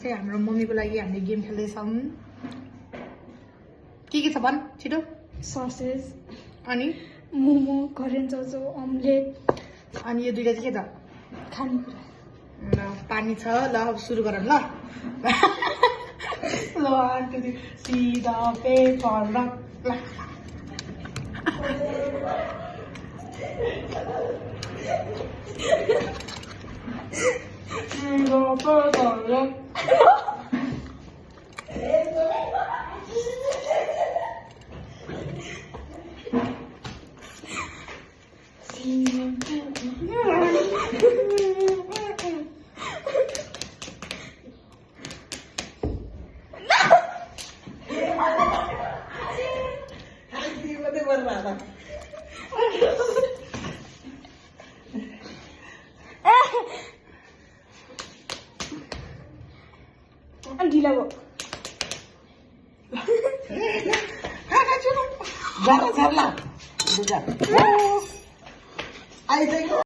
हाम्रो मम्मीको लागि हामीले गेम खेल्दैछौँ। के छ भन् छिटो। ससेज अनि मोमो, कोरियन चाउचाउ, अमलेट। अनि यो दुईटा चाहिँ के त खानेकुरा। ल पानी छ। ल अब सुरु गरौँ ल। ल 1 2 3 सिधा पेपर ल। ढिला भयो। झाला झाला